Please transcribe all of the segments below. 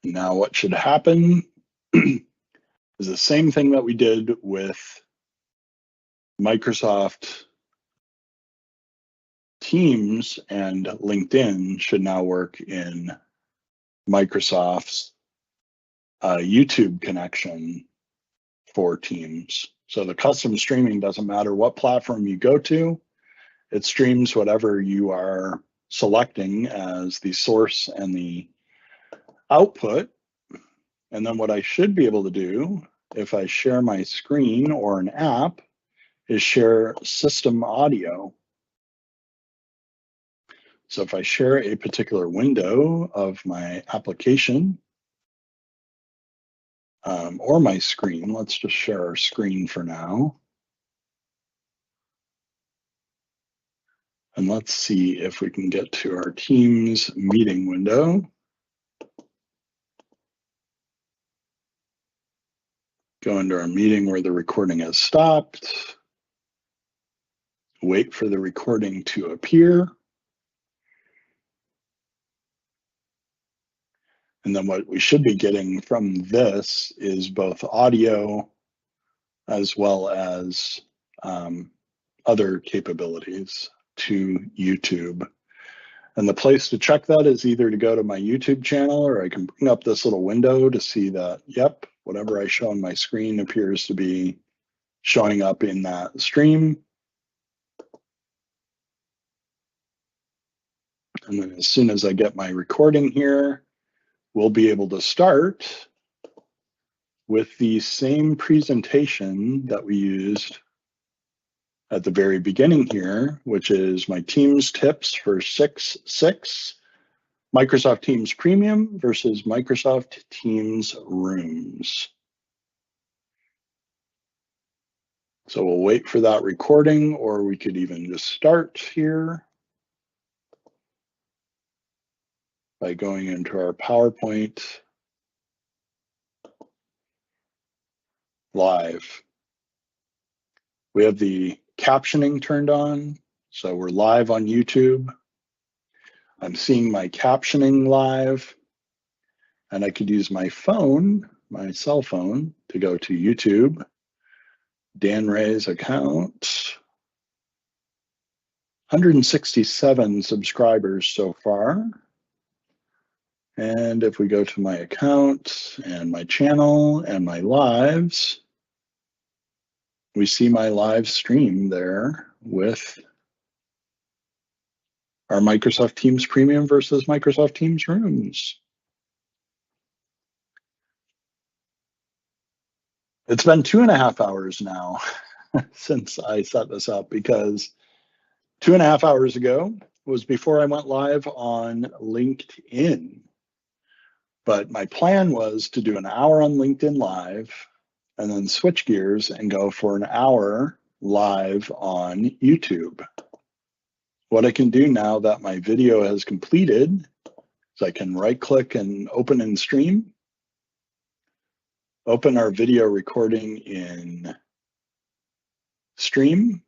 Now what should happen is the same thing that we did with Microsoft Teams and LinkedIn should now work in Microsoft's YouTube connection for Teams. So the custom streaming doesn't matter what platform you go to, it streams whatever you are selecting as the source and the output. And then what I should be able to do if I share my screen or an app is share system audio. So if I share a particular window of my application or my screen, let's just share our screen for now. And let's see if we can get to our Teams meeting window. Go into our meeting where the recording has stopped. Wait for the recording to appear. And then what we should be getting from this is both audio as well as other capabilities to YouTube. And the place to check that is either to go to my YouTube channel, or I can bring up this little window to see that, yep, whatever I show on my screen appears to be showing up in that stream. And then as soon as I get my recording here, we'll be able to start with the same presentation that we used at the very beginning here, which is my Teams tips for 6.6, Microsoft Teams Premium versus Microsoft Teams Rooms. So we'll wait for that recording, or we could even just start here by going into our PowerPoint live. We have the captioning turned on, so we're live on YouTube. I'm seeing my captioning live, and I could use my phone, my cell phone, to go to YouTube, Dan Ray's account, 167 subscribers so far. And if we go to my account and my channel and my lives, we see my live stream there with our Microsoft Teams Premium versus Microsoft Teams Rooms. It's been 2.5 hours now since I set this up, because 2.5 hours ago was before I went live on LinkedIn. But my plan was to do an hour on LinkedIn Live and then switch gears and go for an hour live on YouTube. What I can do now that my video has completed is I can right-click and open in stream, open our video recording in stream,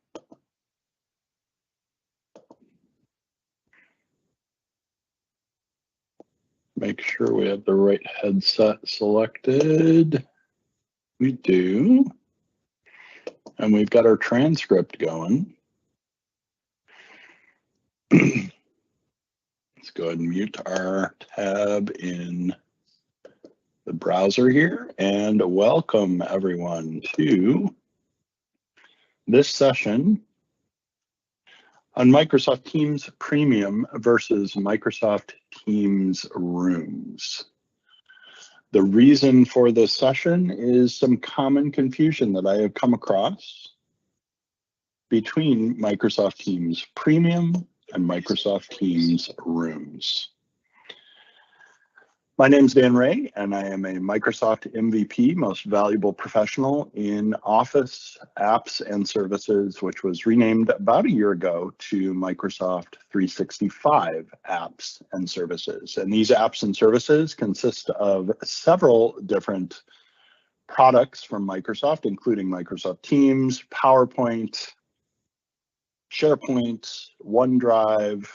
make sure we have the right headset selected. We do. And we've got our transcript going. Let's go ahead and mute our tab in the browser here, and welcome everyone to this session on Microsoft Teams Premium versus Microsoft Teams Rooms. The reason for this session is some common confusion that I have come across between Microsoft Teams Premium and Microsoft Teams Rooms. My name is Dan Ray, and I am a Microsoft MVP, Most Valuable Professional in Office, Apps, and Services, which was renamed about a year ago to Microsoft 365 Apps and Services. And these apps and services consist of several different products from Microsoft, including Microsoft Teams, PowerPoint, SharePoint, OneDrive,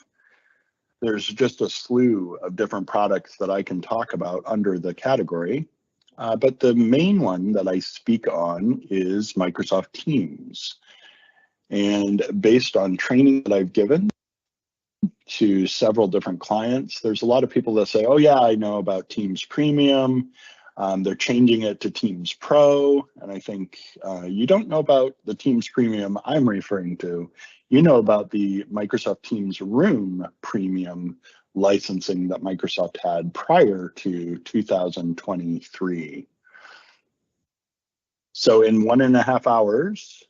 there's just a slew of different products that I can talk about under the category. But the main one that I speak on is Microsoft Teams. And based on training that I've given to several different clients, there's a lot of people that say, oh yeah, I know about Teams Premium. They're changing it to Teams Pro. And I think you don't know about the Teams Premium I'm referring to. You know about the Microsoft Teams Room Premium licensing that Microsoft had prior to 2023. So in 1.5 hours,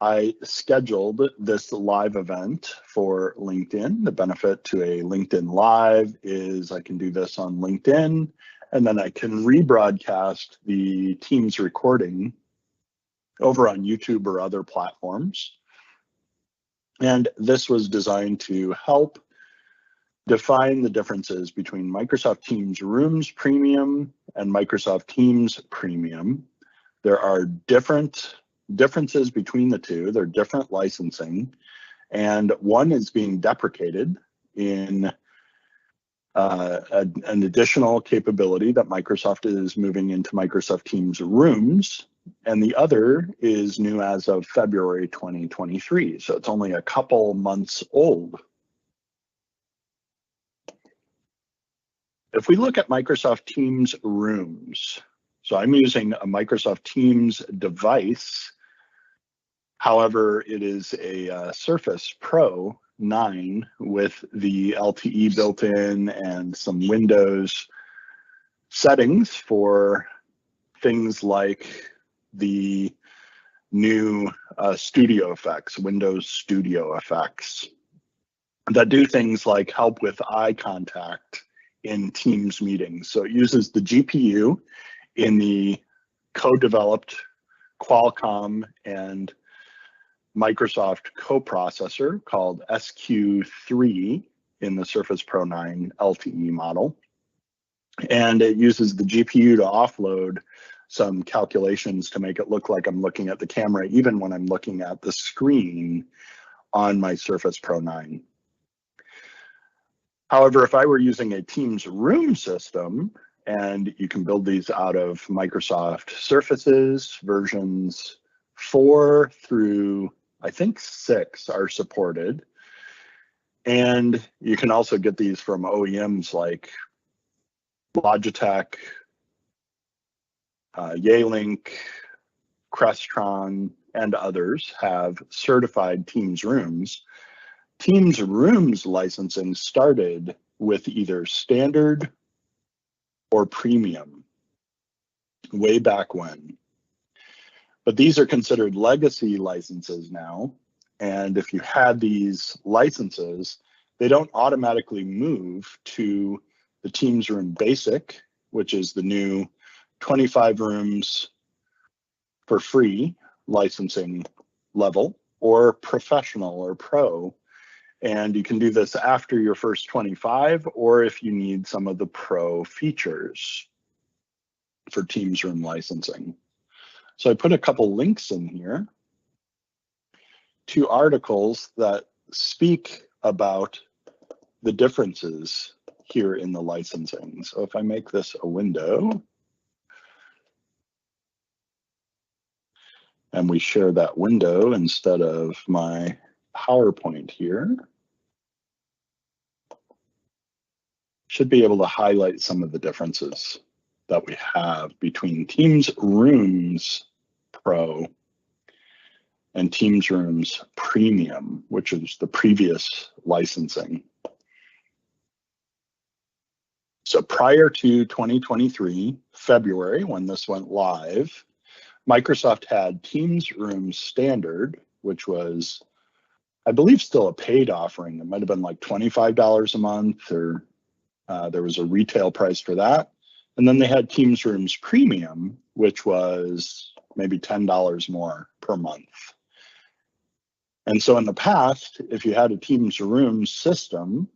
I scheduled this live event for LinkedIn. The benefit to a LinkedIn Live is I can do this on LinkedIn, and then I can rebroadcast the Teams recording over on YouTube or other platforms. And this was designed to help define the differences between Microsoft Teams Rooms Premium and Microsoft Teams Premium. There are differences between the two. They're different licensing, and one is being deprecated in an additional capability that Microsoft is moving into Microsoft Teams Rooms, and the other is new as of February 2023. So it's only a couple months old. If we look at Microsoft Teams Rooms, so I'm using a Microsoft Teams device. However, it is a Surface Pro 9 with the LTE built in and some Windows settings for things like the new studio effects, Windows Studio effects, that do things like help with eye contact in Teams meetings. So it uses the GPU in the co-developed Qualcomm and Microsoft coprocessor called SQ3 in the Surface Pro 9 LTE model. And it uses the GPU to offload some calculations to make it look like I'm looking at the camera, even when I'm looking at the screen on my Surface Pro 9. However, if I were using a Teams Room system, and you can build these out of Microsoft Surfaces, versions 4 through, I think 6 are supported. And you can also get these from OEMs like Logitech, Yealink, Crestron, and others have certified Teams Rooms. Teams Rooms licensing started with either standard or premium way back when. But these are considered legacy licenses now. And if you had these licenses, they don't automatically move to the Teams Room Basic, which is the new 25 rooms for free licensing level, or Professional or Pro. And you can do this after your first 25, or if you need some of the Pro features for Teams Room licensing. So I put a couple links in here to articles that speak about the differences here in the licensing. So if I make this a window, and we share that window instead of my PowerPoint here, should be able to highlight some of the differences that we have between Teams Rooms Pro and Teams Rooms Premium, which is the previous licensing. So prior to 2023, February, when this went live, Microsoft had Teams Rooms Standard, which was, I believe, still a paid offering. It might have been like $25 a month, or there was a retail price for that. And then they had Teams Rooms Premium, which was maybe $10 more per month. And so in the past, if you had a Teams Rooms system,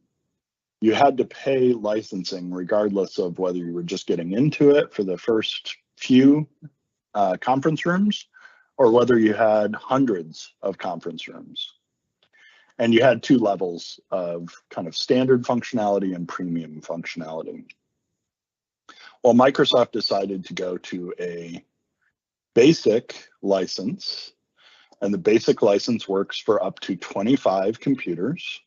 you had to pay licensing regardless of whether you were just getting into it for the first few conference rooms, or whether you had hundreds of conference rooms. And you had two levels of kind of standard functionality and premium functionality. Well, Microsoft decided to go to a basic license, and the basic license works for up to 25 computers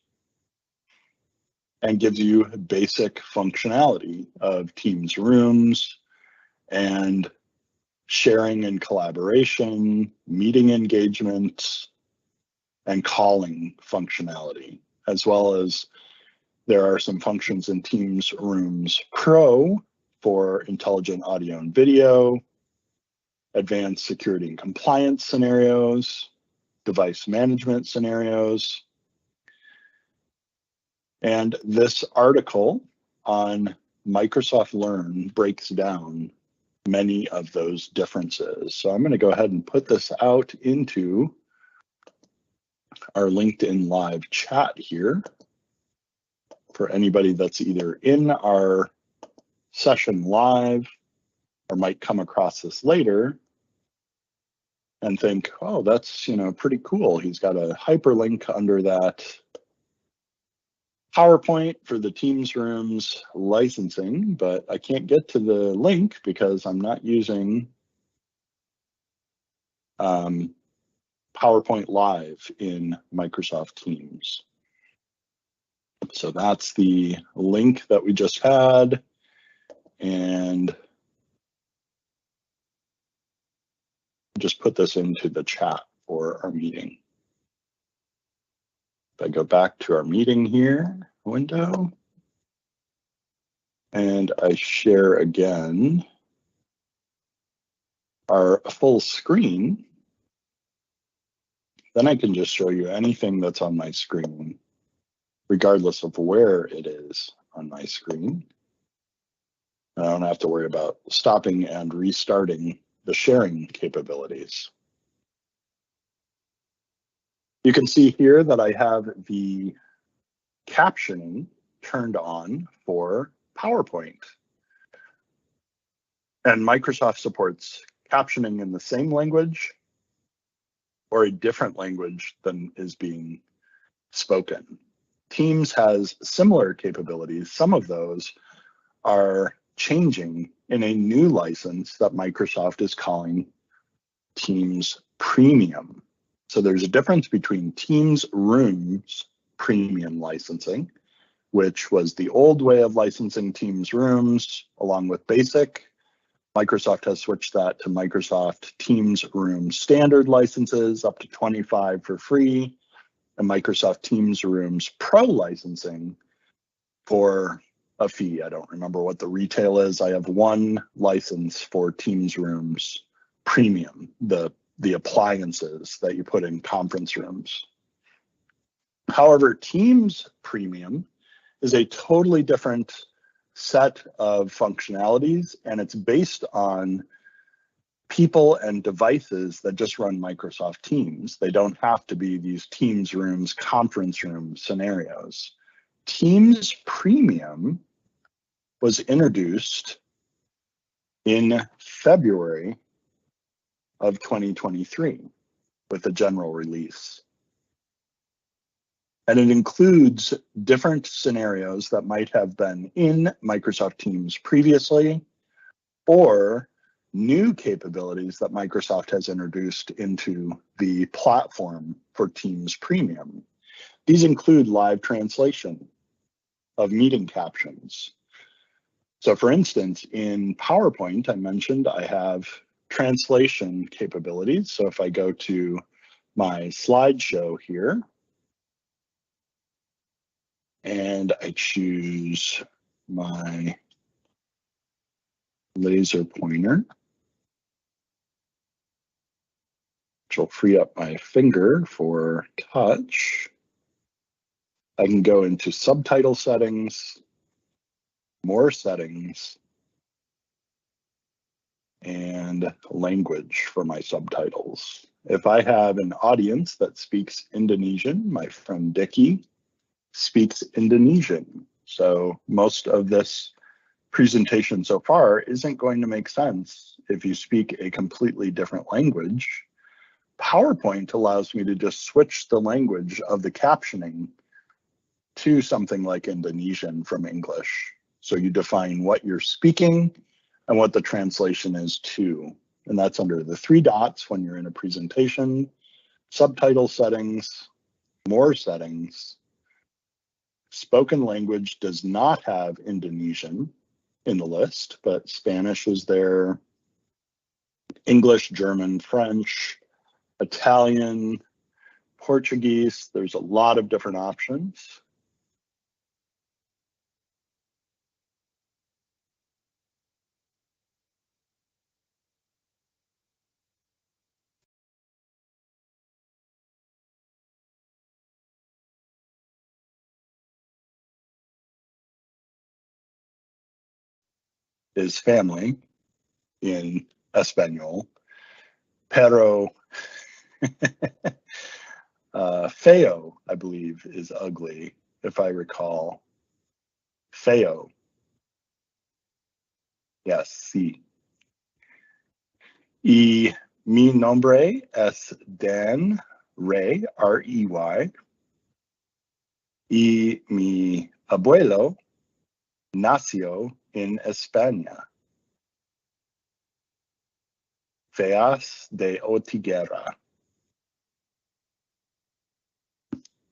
and gives you basic functionality of Teams rooms and sharing and collaboration, meeting engagement, and calling functionality, as well as there are some functions in Teams Rooms Pro for intelligent audio and video, advanced security and compliance scenarios, device management scenarios. And this article on Microsoft Learn breaks down many of those differences. So I'm going to go ahead and put this out into our LinkedIn Live chat here for anybody that's either in our session live or might come across this later and think, oh, that's, pretty cool. He's got a hyperlink under that PowerPoint for the Teams Rooms licensing, but I can't get to the link because I'm not using PowerPoint Live in Microsoft Teams. So that's the link that we just had. And just put this into the chat for our meeting. If I go back to our meeting here, window, and I share again our full screen, then I can just show you anything that's on my screen, regardless of where it is on my screen. I don't have to worry about stopping and restarting the sharing capabilities. You can see here that I have the captioning turned on for PowerPoint. And Microsoft supports captioning in the same language or a different language than is being spoken. Teams has similar capabilities. Some of those are changing in a new license that Microsoft is calling Teams Premium. So there's a difference between Teams Rooms Premium licensing, which was the old way of licensing Teams Rooms along with Basic. Microsoft has switched that to Microsoft Teams Rooms Standard licenses, up to 25 for free, and Microsoft Teams Rooms Pro licensing for a fee. I don't remember what the retail is. I have one license for Teams Rooms Premium, the appliances that you put in conference rooms. However, Teams Premium is a totally different set of functionalities, and it's based on people and devices that just run Microsoft Teams. They don't have to be these Teams Rooms, conference room scenarios. Teams Premium was introduced in February of 2023 with a general release. And it includes different scenarios that might have been in Microsoft Teams previously, or new capabilities that Microsoft has introduced into the platform for Teams Premium. These include live translation of meeting captions. So for instance, in PowerPoint, I mentioned I have translation capabilities. So if I go to my slideshow here, and I choose my laser pointer, which will free up my finger for touch, I can go into subtitle settings, more settings, and language for my subtitles. If I have an audience that speaks Indonesian, my friend Dickie speaks Indonesian. So most of this presentation so far isn't going to make sense if you speak a completely different language. PowerPoint allows me to just switch the language of the captioning to something like Indonesian from English. So you define what you're speaking and what the translation is to. And that's under the 3 dots when you're in a presentation, subtitle settings, more settings. Spoken language does not have Indonesian in the list, but Spanish is there, English, German, French, Italian, Portuguese. There's a lot of different options. Is family in Espanol, pero feo, I believe, is ugly, if I recall. Feo. Yes, sí. Y mi nombre es Dan Rey, R-E-Y. Y mi abuelo nació en España. Feas de Otiguera.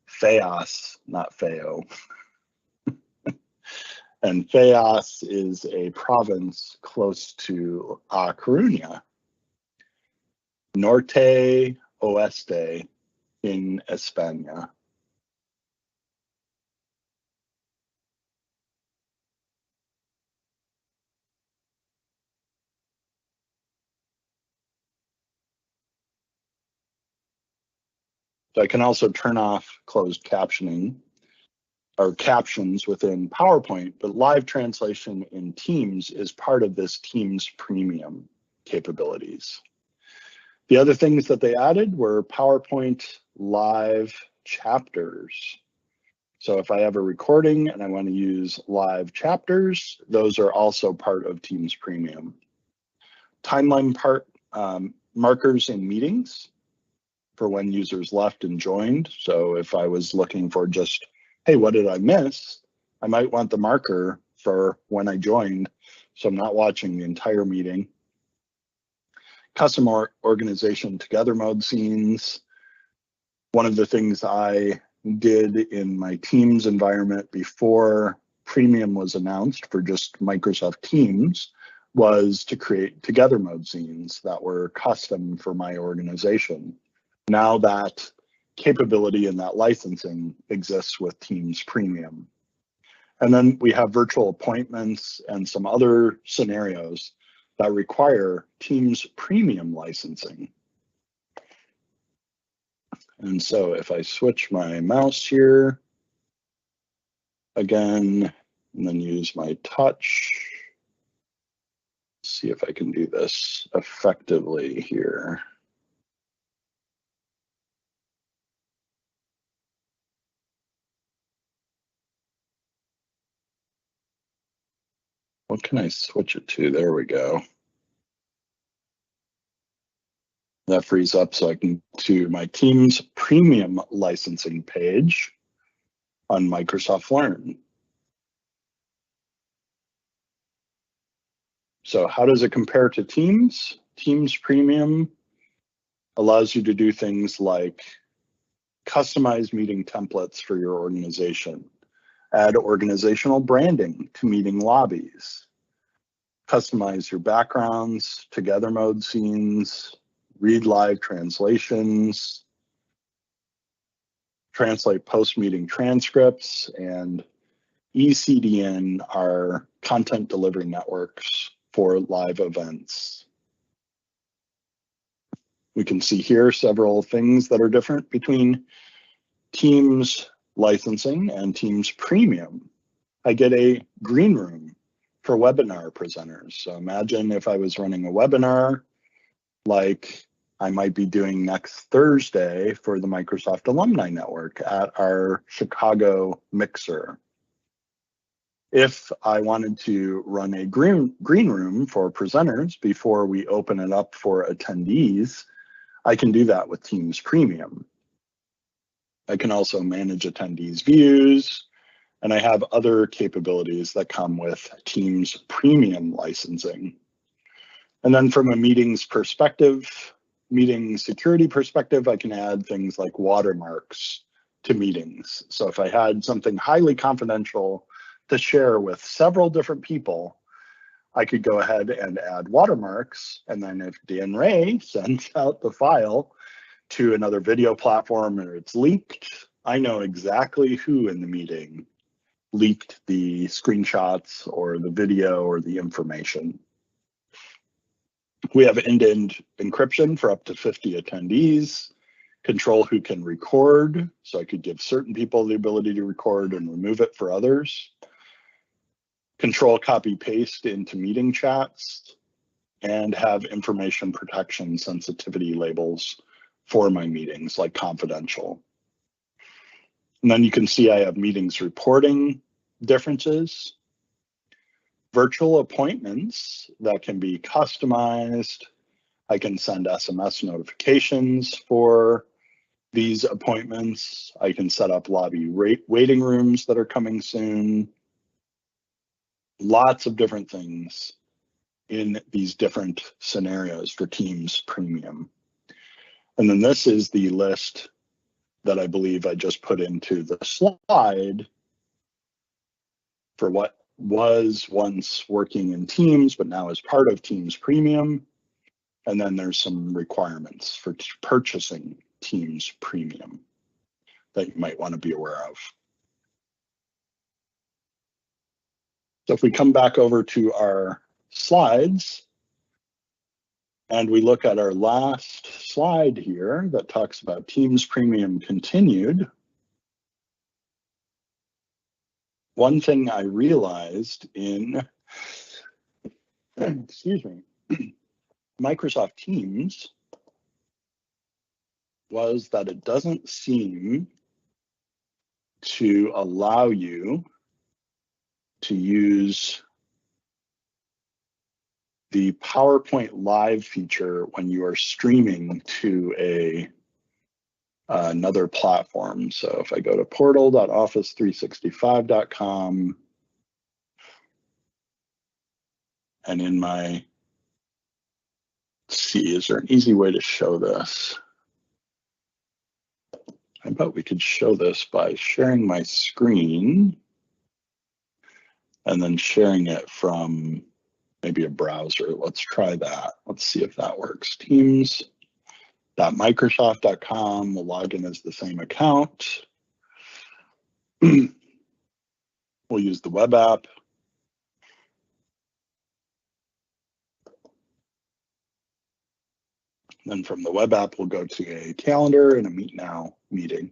Feas, not feo. And Feas is a province close to A Coruña, Norte Oeste in España. So I can also turn off closed captioning or captions within PowerPoint, but live translation in Teams is part of this Teams Premium capabilities. The other things that they added were PowerPoint live chapters. So if I have a recording and I want to use live chapters, those are also part of Teams Premium. Timeline markers in meetings for when users left and joined. So if I was looking for just, hey, what did I miss? I might want the marker for when I joined, so I'm not watching the entire meeting. Custom organization together mode scenes. One of the things I did in my Teams environment before Premium was announced for just Microsoft Teams was to create together mode scenes that were custom for my organization. Now that capability and that licensing exists with Teams Premium. And then we have virtual appointments and some other scenarios that require Teams Premium licensing. And so if I switch my mouse here, again, and then use my touch, see if I can do this effectively here. What can I switch it to? There we go. That frees up so I can to my Teams Premium licensing page on Microsoft Learn. So how does it compare to Teams? Teams Premium allows you to do things like customize meeting templates for your organization, add organizational branding to meeting lobbies, customize your backgrounds, together mode scenes, read live translations, translate post-meeting transcripts, and eCDN are content delivery networks for live events. We can see here several things that are different between Teams licensing and Teams Premium. I get a green room for webinar presenters. So imagine if I was running a webinar like I might be doing next Thursday for the Microsoft Alumni Network at our Chicago Mixer. If I wanted to run a green room for presenters before we open it up for attendees, I can do that with Teams Premium. I can also manage attendees' views, and I have other capabilities that come with Teams Premium licensing. And then from a meetings perspective, meeting security perspective, I can add things like watermarks to meetings. So if I had something highly confidential to share with several different people, I could go ahead and add watermarks. And then if Dan Ray sends out the file to another video platform or it's leaked, I know exactly who in the meeting leaked the screenshots or the video or the information. We have end-to-end encryption for up to 50 attendees, control who can record, so I could give certain people the ability to record and remove it for others, control copy paste into meeting chats, and have information protection sensitivity labels for my meetings, like confidential. And then you can see I have meetings reporting differences, virtual appointments that can be customized. I can send SMS notifications for these appointments. I can set up lobby waiting rooms that are coming soon. Lots of different things in these different scenarios for Teams Premium. And then this is the list that I believe I just put into the slide for what was once working in Teams, but now is part of Teams Premium. And then there's some requirements for purchasing Teams Premium that you might want to be aware of. So if we come back over to our slides and we look at our last slide here that talks about Teams Premium Continued, one thing I realized in, excuse me, Microsoft Teams was that it doesn't seem to allow you to use the PowerPoint Live feature when you are streaming to another platform. So if I go to portal.office365.com and in my, let's see, is there an easy way to show this? I bet we could show this by sharing my screen and then sharing it from maybe a browser. Let's try that. Let's see if that works. Teams.microsoft.com. We'll log in as the same account. We'll use the web app. Then from the web app, we'll go to a calendar and a Meet Now meeting.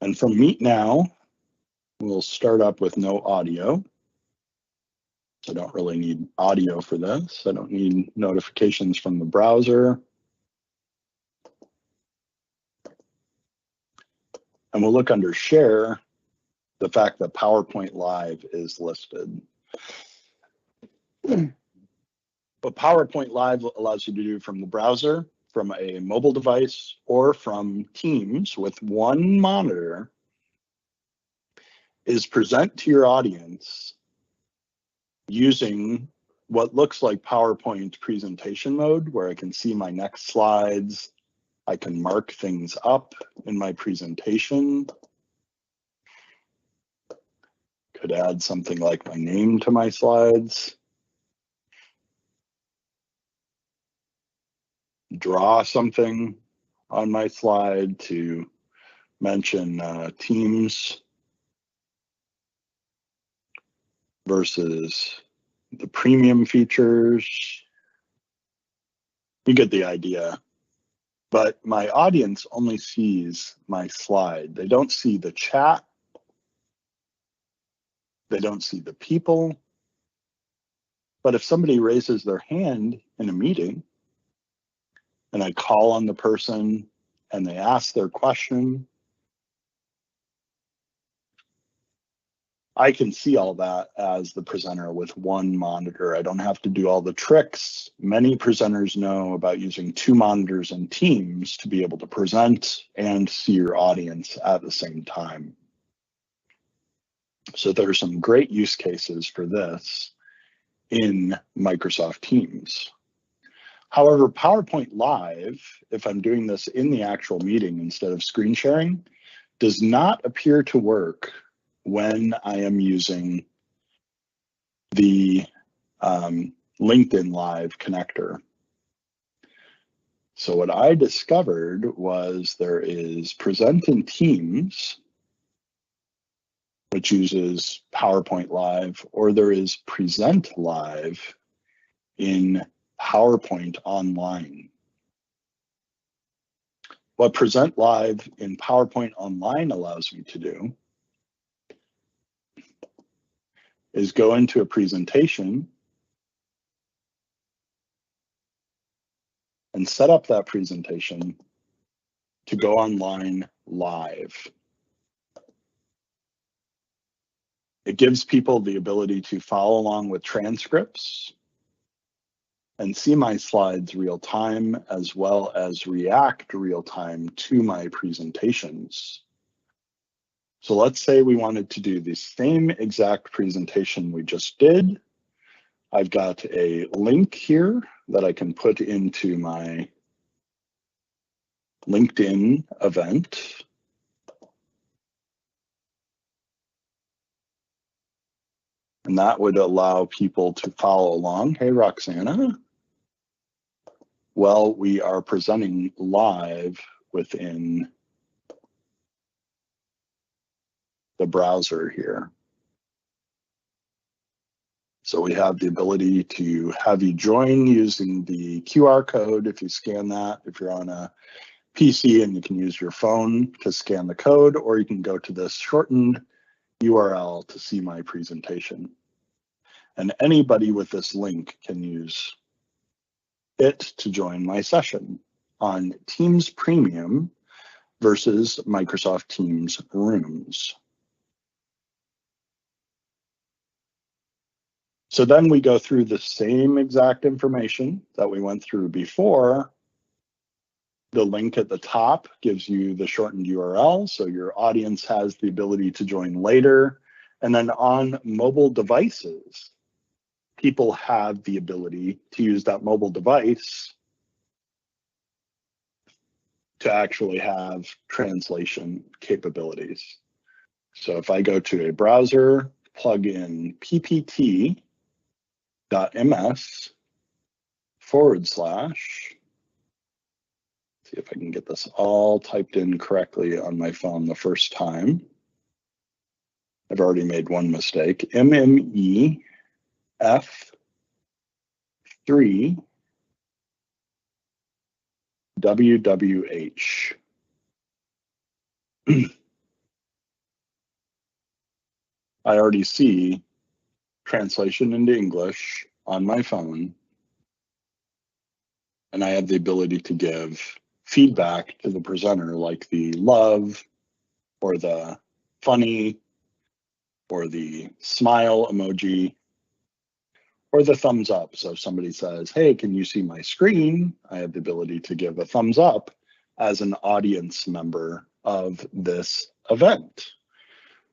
And from Meet Now, we'll start up with no audio. I don't really need audio for this. I don't need notifications from the browser. And we'll look under Share, the fact that PowerPoint Live is listed. But PowerPoint Live allows you to do from the browser, from a mobile device, or from Teams with one monitor, is present to your audience using what looks like PowerPoint presentation mode, where I can see my next slides. I can mark things up in my presentation. Could add something like my name to my slides. Draw something on my slide to mention Teams versus the premium features. You get the idea. But my audience only sees my slide. They don't see the chat. They don't see the people. But if somebody raises their hand in a meeting and I call on the person and they ask their question, I can see all that as the presenter with one monitor. I don't have to do all the tricks many presenters know about using 2 monitors in Teams to be able to present and see your audience at the same time. So there are some great use cases for this in Microsoft Teams. However, PowerPoint Live, if I'm doing this in the actual meeting instead of screen sharing, does not appear to work when I am using the LinkedIn Live connector. So what I discovered was there is Present in Teams, which uses PowerPoint Live, or there is Present Live in PowerPoint Online. What Present Live in PowerPoint Online allows me to do is go into a presentation and set up that presentation to go online live. It gives people the ability to follow along with transcripts and see my slides real time, as well as react real time to my presentations. So let's say we wanted to do the same exact presentation we just did. I've got a link here that I can put into my LinkedIn event. And that would allow people to follow along. Hey, Roxana. Well, we are presenting live within the browser here. So we have the ability to have you join using the QR code if you scan that, if you're on a PC, and you can use your phone to scan the code, or you can go to this shortened URL to see my presentation. And anybody with this link can use it to join my session on Teams Premium versus Microsoft Teams Rooms. So then we go through the same exact information that we went through before. The link at the top gives you the shortened URL, so your audience has the ability to join later. And then on mobile devices, people have the ability to use that mobile device to actually have translation capabilities. So if I go to a browser, plug in ppt.ms/, see if I can get this all typed in correctly on my phone the first time. I've already made one mistake. MMEF3 WWH. I already see translation into English on my phone, and I have the ability to give feedback to the presenter, like the love or the funny or the smile emoji or the thumbs up. So if somebody says, hey, can you see my screen? I have the ability to give a thumbs up as an audience member of this event.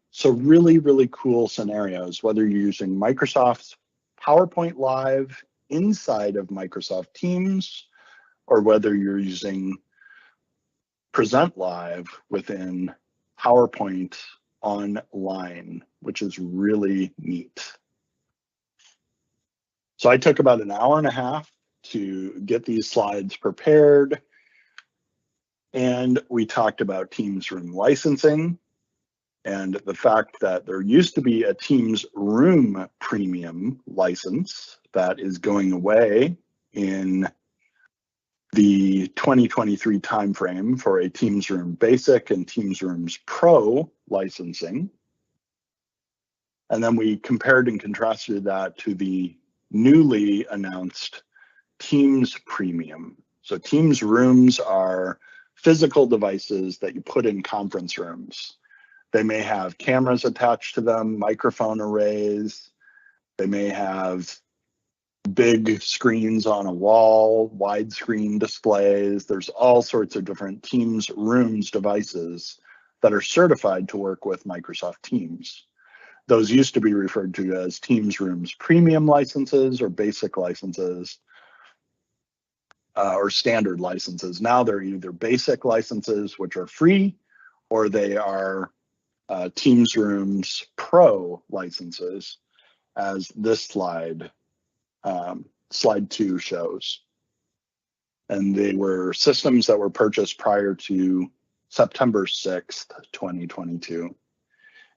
So really, really cool scenarios, whether you're using Microsoft's PowerPoint Live inside of Microsoft Teams, or whether you're using Present Live within PowerPoint Online, which is really neat. So I took about an hour and a half to get these slides prepared, and we talked about Teams Room licensing and the fact that there used to be a Teams Room Premium license that is going away in the 2023 timeframe for a Teams Room Basic and Teams Rooms Pro licensing. And then we compared and contrasted that to the newly announced Teams Premium. So Teams Rooms are physical devices that you put in conference rooms They may have cameras attached to them, microphone arrays. They may have big screens on a wall, widescreen displays. There's all sorts of different Teams Rooms devices that are certified to work with Microsoft Teams. Those used to be referred to as Teams Rooms Premium licenses or basic licenses or standard licenses. Now they're either basic licenses, which are free, or they are Teams Rooms Pro licenses, as this slide 2 shows. And they were systems that were purchased prior to September 6th, 2022.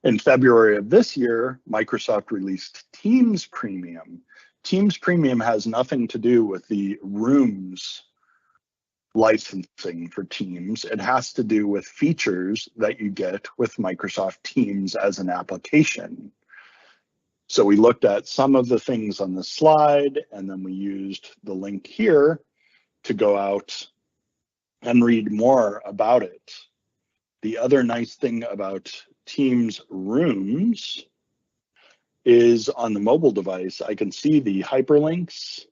In February of this year, Microsoft released Teams Premium. Teams Premium has nothing to do with the Rooms licensing for Teams. It has to do with features that you get with Microsoft Teams as an application. So we looked at some of the things on the slide, and then we used the link here to go out and read more about it. The other nice thing about Teams Rooms is on the mobile device, I can see the hyperlinks,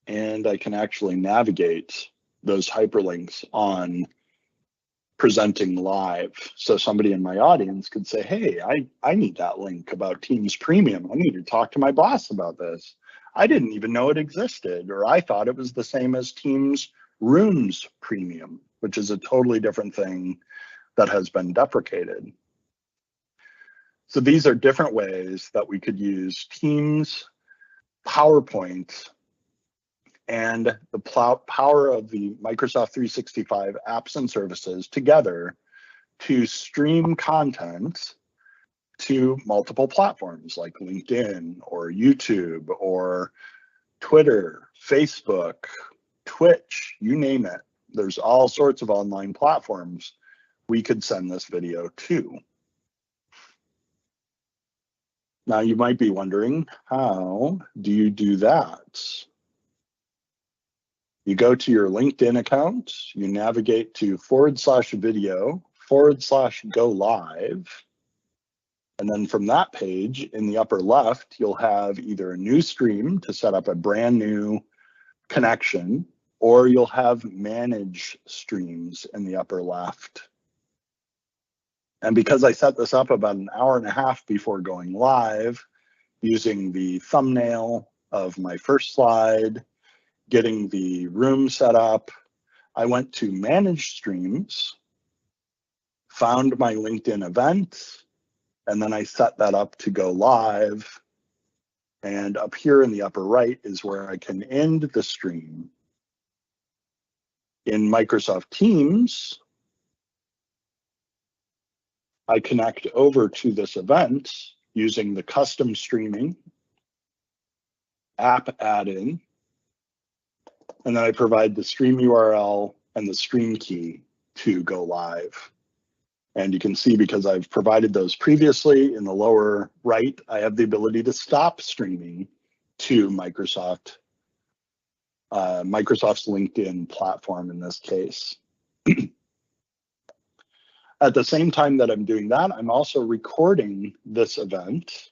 and I can actually navigate those hyperlinks on presenting live. So somebody in my audience could say, hey, I need that link about Teams Premium. I need to talk to my boss about this. I didn't even know it existed, or I thought it was the same as Teams Rooms Premium, which is a totally different thing that has been deprecated. So these are different ways that we could use Teams, PowerPoint, and the power of the Microsoft 365 apps and services together to stream content to multiple platforms like LinkedIn or YouTube or Twitter, Facebook, Twitch, you name it. There's all sorts of online platforms we could send this video to. Now you might be wondering, how do you do that? You go to your LinkedIn account, you navigate to /video/go live. And then from that page in the upper left, you'll have either a new stream to set up a brand new connection, or you'll have manage streams in the upper left. And because I set this up about an hour and a half before going live, using the thumbnail of my first slide, getting the room set up, I went to manage streams, found my LinkedIn event, and then I set that up to go live. And up here in the upper right is where I can end the stream. In Microsoft Teams, I connect over to this event using the custom streaming app add-in, and then I provide the stream URL and the stream key to go live. And you can see, because I've provided those previously, in the lower right, I have the ability to stop streaming to Microsoft's LinkedIn platform in this case. At the same time that I'm doing that, I'm also recording this event,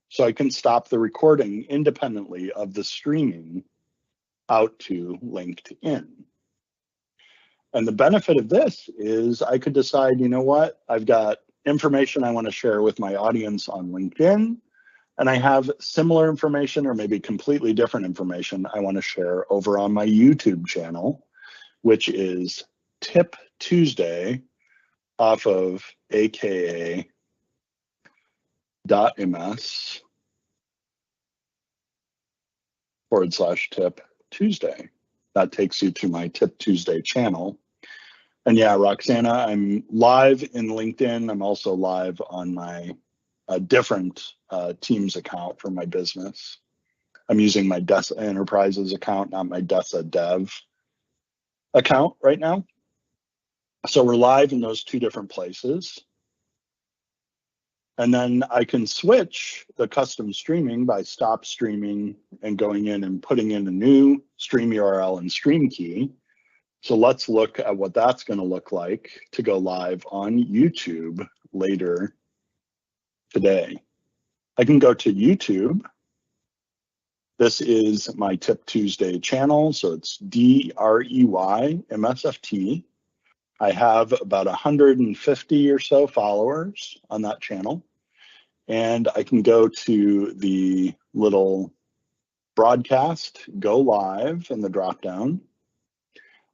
so I can stop the recording independently of the streaming out to LinkedIn. And the benefit of this is I could decide, you know what, I've got information I want to share with my audience on LinkedIn, and I have similar information or maybe completely different information I want to share over on my YouTube channel, which is TipTuesday off of aka.ms/Tip Tuesday. That takes you to my Tip Tuesday channel. And yeah, Roxana, I'm live in LinkedIn. I'm also live on my different Teams account for my business. I'm using my DESA Enterprises account, not my DESA Dev account right now. So we're live in those two different places. And then I can switch the custom streaming by stop streaming and going in and putting in a new stream URL and stream key. So let's look at what that's going to look like to go live on YouTube later today. I can go to YouTube. This is my TipTuesday channel, so it's DREYMSFT. I have about 150 or so followers on that channel. And I can go to the little broadcast, go live in the dropdown.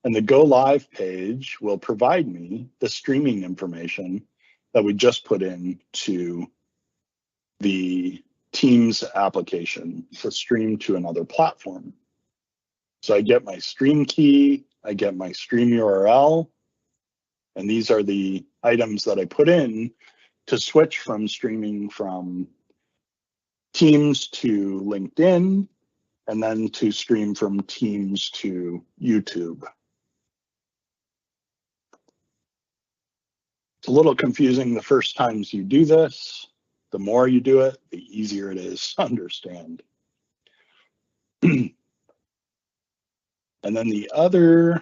And the go live page will provide me the streaming information that we just put into the Teams application to stream to another platform. So I get my stream key, I get my stream URL, and these are the items that I put in to switch from streaming from Teams to LinkedIn, and then to stream from Teams to YouTube. It's a little confusing the first times you do this. The more you do it, the easier it is to understand. And then the other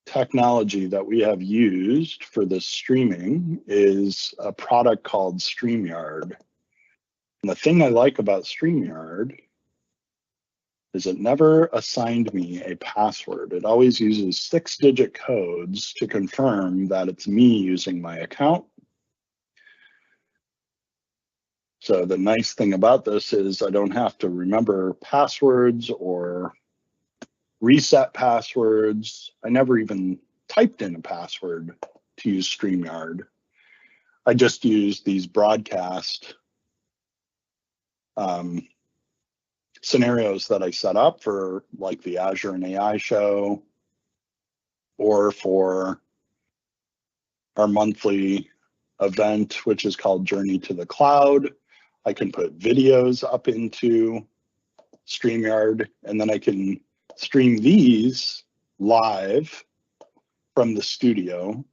technology that we have used for this streaming is a product called StreamYard. And the thing I like about StreamYard is it never assigned me a password. It always uses 6-digit codes to confirm that it's me using my account. So the nice thing about this is I don't have to remember passwords or reset passwords. I never even typed in a password to use StreamYard. I just use these broadcast scenarios that I set up for, like the Azure and AI show, or for our monthly event, which is called Journey to the Cloud. I can put videos up into StreamYard, and then I can stream these live from the studio,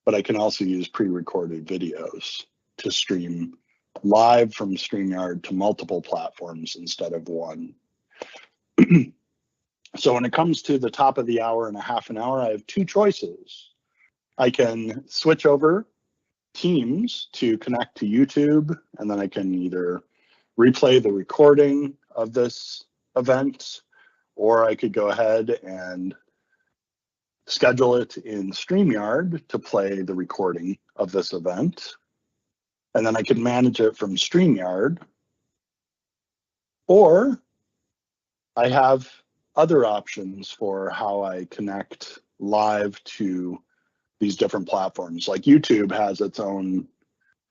but I can also use pre-recorded videos to stream live from StreamYard to multiple platforms instead of one. So when it comes to the top of the hour and a half an hour, I have two choices. I can switch over Teams to connect to YouTube, and then I can either replay the recording of this event, or I could go ahead and schedule it in StreamYard to play the recording of this event. And then I can manage it from StreamYard. Or I have other options for how I connect live to these different platforms. Like YouTube has its own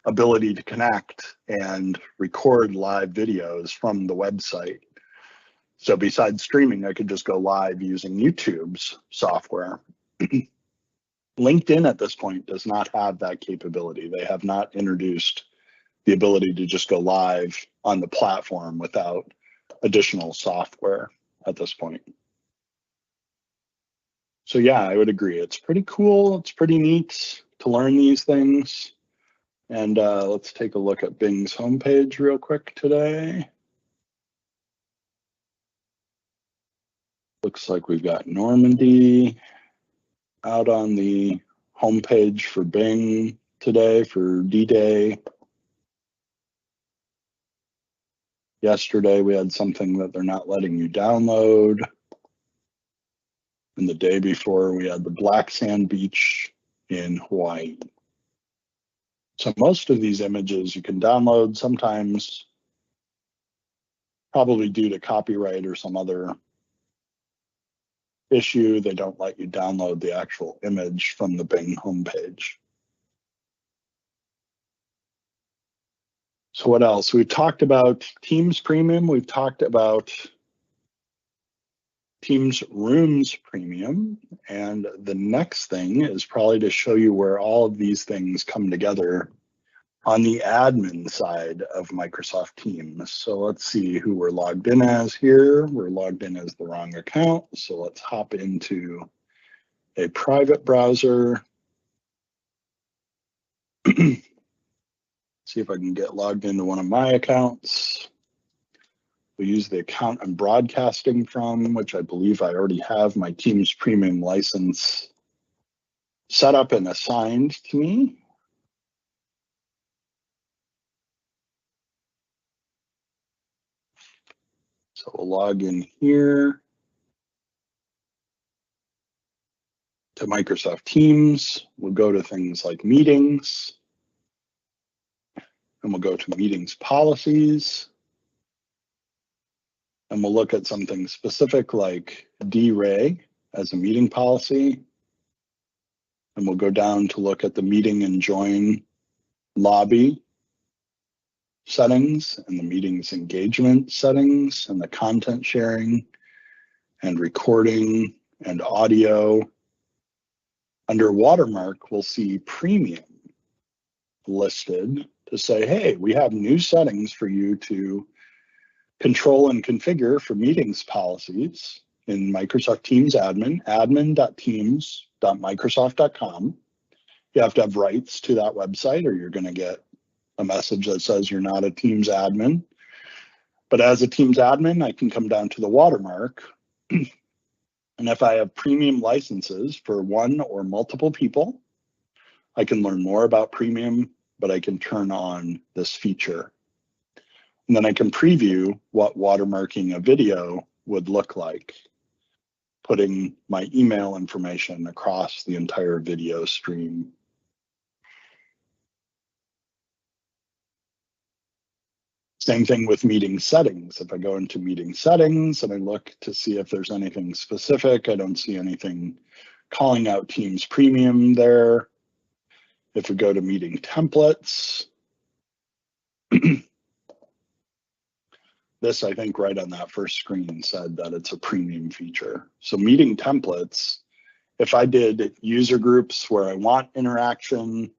ability to connect and record live videos from the website. So besides streaming, I could just go live using YouTube's software. LinkedIn at this point does not have that capability. They have not introduced the ability to just go live on the platform without additional software at this point. So yeah, I would agree. It's pretty cool. It's pretty neat to learn these things. And let's take a look at Bing's homepage real quick today. Looks like we've got Normandy out on the homepage for Bing today for D-Day. Yesterday we had something that they're not letting you download. And the day before we had the black sand beach in Hawaii. So most of these images you can download, sometimes probably due to copyright or some other issue, they don't let you download the actual image from the Bing homepage. So what else? We've talked about Teams Premium. We've talked about Teams Rooms Premium. And the next thing is probably to show you where all of these things come together on the admin side of Microsoft Teams. So let's see who we're logged in as here. We're logged in as the wrong account. So let's hop into a private browser. See if I can get logged into one of my accounts. We'll use the account I'm broadcasting from, which I believe I already have my Teams Premium license set up and assigned to me. So we'll log in here to Microsoft Teams. We'll go to things like meetings, and we'll go to meetings policies. And we'll look at something specific like DRAY as a meeting policy. And we'll go down to look at the meeting and join lobby settings and the meetings engagement settings and the content sharing and recording and audio. Under watermark, we'll see premium listed to say, hey, we have new settings for you to control and configure for meetings policies in Microsoft Teams admin, admin.teams.microsoft.com. You have to have rights to that website or you're going to get a message that says you're not a Teams admin. But as a Teams admin, I can come down to the watermark. And if I have premium licenses for one or multiple people, I can learn more about premium, but I can turn on this feature. And then I can preview what watermarking a video would look like, putting my email information across the entire video stream. Same thing with meeting settings. If I go into meeting settings and I look to see if there's anything specific, I don't see anything calling out Teams Premium there. If we go to meeting templates, this, I think, right on that first screen said that it's a premium feature. So meeting templates, if I did user groups where I want interaction,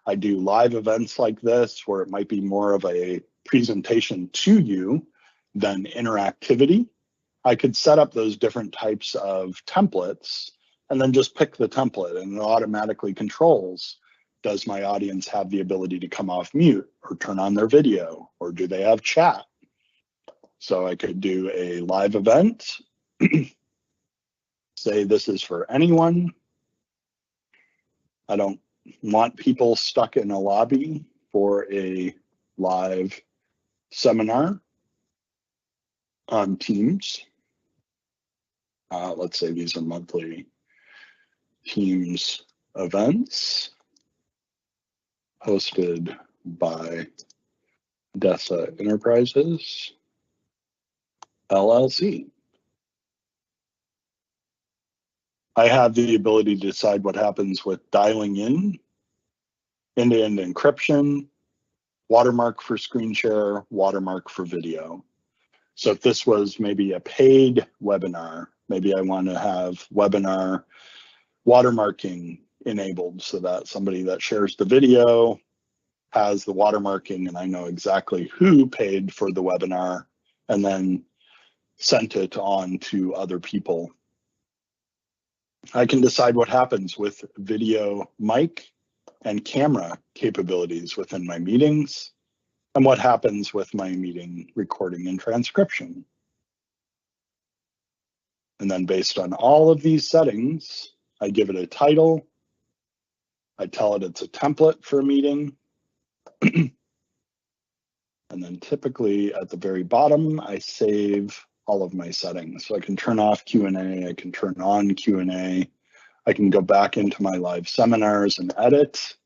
I do live events like this where it might be more of a presentation to you than interactivity, I could set up those different types of templates and then just pick the template and it automatically controls. Does my audience have the ability to come off mute or turn on their video, or do they have chat? So I could do a live event, say this is for anyone. I don't want people stuck in a lobby for a live seminar on Teams. Let's say these are monthly Teams events hosted by DESA Enterprises, LLC. I have the ability to decide what happens with dialing in, end-to-end encryption, watermark for screen share, watermark for video. So if this was maybe a paid webinar, maybe I want to have webinar watermarking enabled so that somebody that shares the video has the watermarking and I know exactly who paid for the webinar and then sent it on to other people. I can decide what happens with video mic and camera capabilities within my meetings and what happens with my meeting recording and transcription. And then based on all of these settings, I give it a title. I tell it it's a template for a meeting. And then typically at the very bottom, I save all of my settings. So I can turn off Q&A, I can turn on Q&A, I can go back into my live seminars and edit.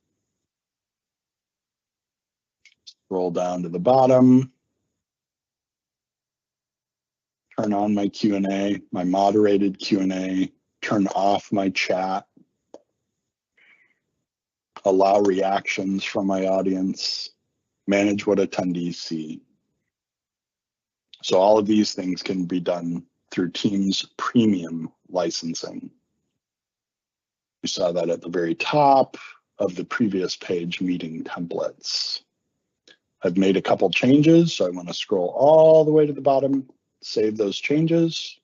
Scroll down to the bottom, turn on my Q&A, my moderated Q&A, turn off my chat, allow reactions from my audience, manage what attendees see. So all of these things can be done through Teams Premium licensing. You saw that at the very top of the previous page, meeting templates. I've made a couple changes, so I want to scroll all the way to the bottom, save those changes.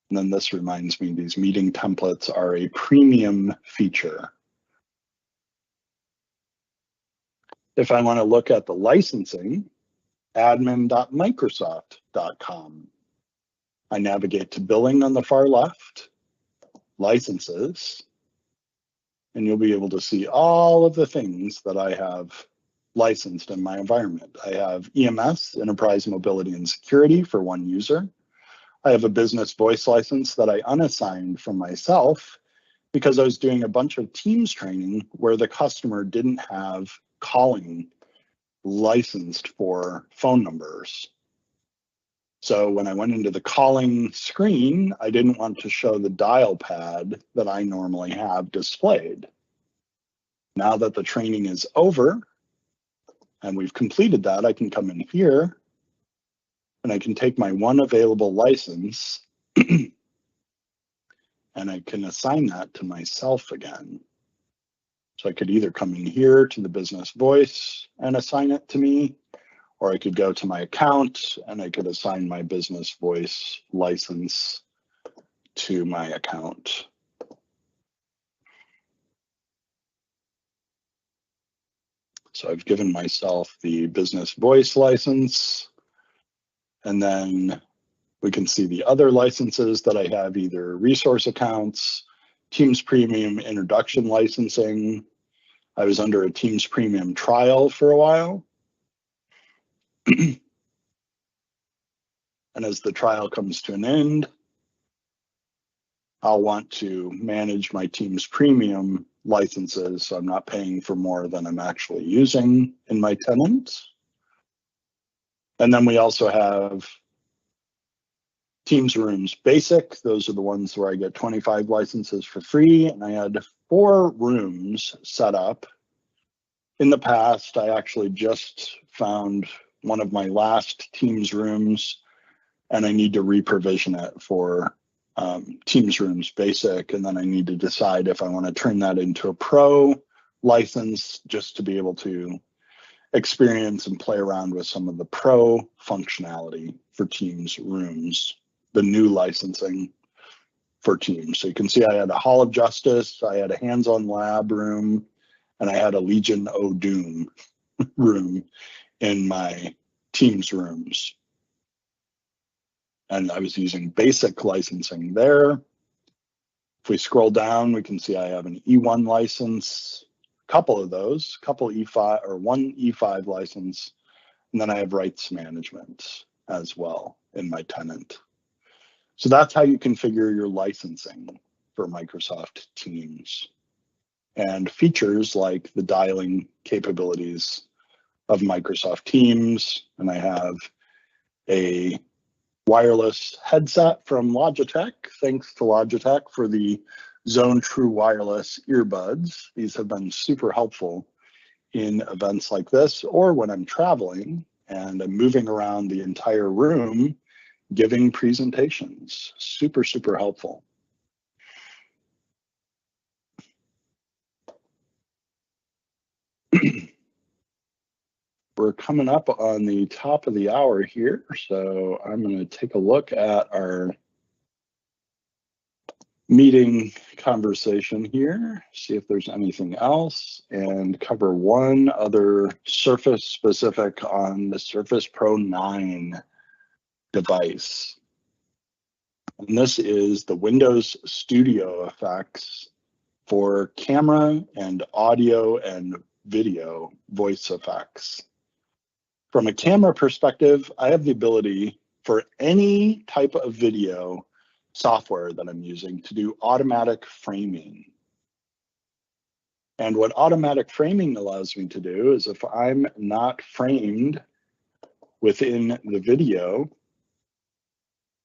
And then this reminds me these meeting templates are a premium feature. If I want to look at the licensing, admin.microsoft.com. I navigate to billing on the far left, licenses, and you'll be able to see all of the things that I have licensed in my environment. I have EMS, Enterprise Mobility and Security, for one user. I have a business voice license that I unassigned from myself because I was doing a bunch of Teams training where the customer didn't have calling licensed for phone numbers. So when I went into the calling screen, I didn't want to show the dial pad that I normally have displayed. Now that the training is over and we've completed that, I can come in here and I can take my one available license and I can assign that to myself again. So I could either come in here to the business voice and assign it to me, or I could go to my account and I could assign my business voice license to my account. So I've given myself the business voice license, and then we can see the other licenses that I have, either resource accounts, Teams Premium introduction licensing. I was under a Teams Premium trial for a while. And as the trial comes to an end, I'll want to manage my Teams Premium licenses so I'm not paying for more than I'm actually using in my tenant. And then we also have Teams Rooms Basic. Those are the ones where I get 25 licenses for free, and I had 4 rooms set up. In the past, I actually just found one of my last Teams rooms, and I need to reprovision it for Teams Rooms Basic, and then I need to decide if I want to turn that into a Pro license just to be able to experience and play around with some of the Pro functionality for Teams Rooms, the new licensing for Teams. So you can see I had a Hall of Justice, I had a hands-on lab room, and I had a Legion O Doom room in my Teams rooms. And I was using basic licensing there. If we scroll down, we can see I have an E1 license, a couple of those, couple E5 or one E5 license, and then I have rights management as well in my tenant. So that's how you configure your licensing for Microsoft Teams. And features like the dialing capabilities of Microsoft Teams, and I have a wireless headset from Logitech. Thanks to Logitech for the Zone True wireless earbuds. These have been super helpful in events like this, or when I'm traveling and I'm moving around the entire room giving presentations. Super, super helpful. We're coming up on the top of the hour here, so I'm going to take a look at our meeting conversation here, see if there's anything else, and cover one other Surface specific on the Surface Pro 9 device. And this is the Windows Studio effects for camera and audio and video voice effects. From a camera perspective, I have the ability for any type of video software that I'm using to do automatic framing. And what automatic framing allows me to do is if I'm not framed within the video,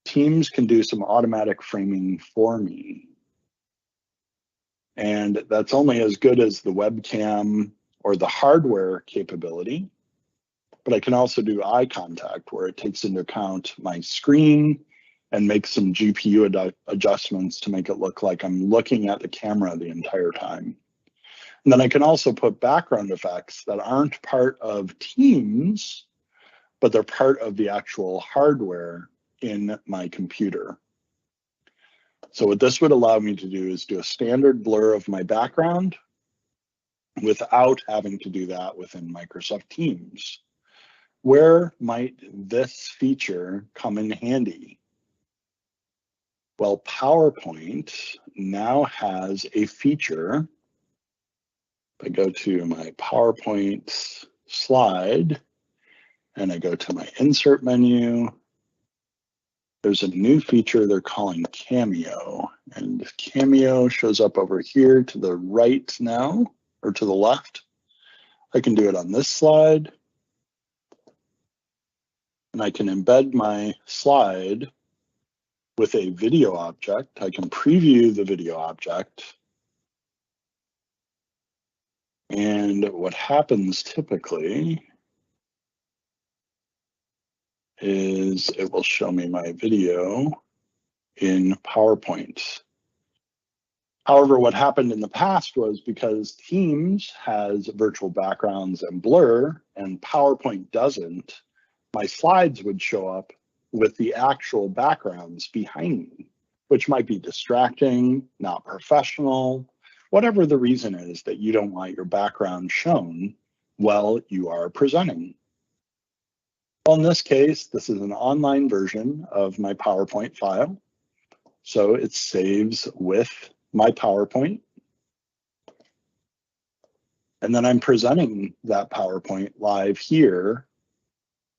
Teams can do some automatic framing for me. And that's only as good as the webcam or the hardware capability. But I can also do eye contact where it takes into account my screen and makes some GPU adjustments to make it look like I'm looking at the camera the entire time. And then I can also put background effects that aren't part of Teams, but they're part of the actual hardware in my computer. So what this would allow me to do is do a standard blur of my background without having to do that within Microsoft Teams. where might this feature come in handy? Well, PowerPoint now has a feature. If I go to my PowerPoint slide and I go to my insert menu, there's a new feature they're calling Cameo, and Cameo shows up over here to the right now, or to the left. I can do it on this slide, and I can embed my slide with a video object. I can preview the video object. And what happens typically is it will show me my video in PowerPoint. However, what happened in the past was because Teams has virtual backgrounds and blur and PowerPoint doesn't, my slides would show up with the actual backgrounds behind me, which might be distracting, not professional, whatever the reason is that you don't want your background shown while you are presenting. Well, in this case, this is an online version of my PowerPoint file. So it saves with my PowerPoint. And then I'm presenting that PowerPoint live here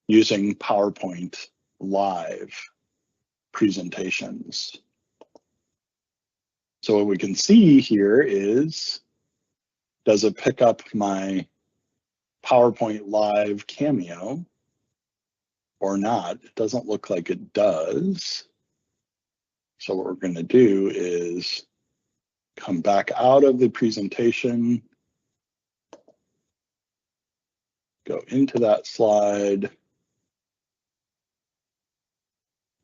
using PowerPoint Live presentations. So what we can see here is, does it pick up my PowerPoint Live Cameo or not? It doesn't look like it does. So what we're going to do is come back out of the presentation, go into that slide.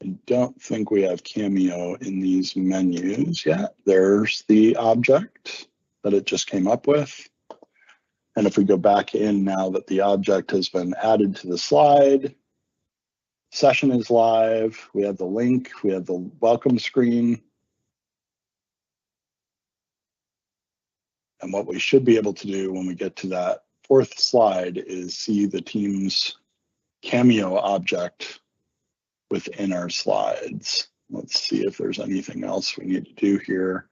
I don't think we have Cameo in these menus yet. There's the object that it just came up with. And if we go back in now that the object has been added to the slide, session is live, we have the link, we have the welcome screen. And what we should be able to do when we get to that fourth slide is see the Teams Cameo object within our slides. Let's see if there's anything else we need to do here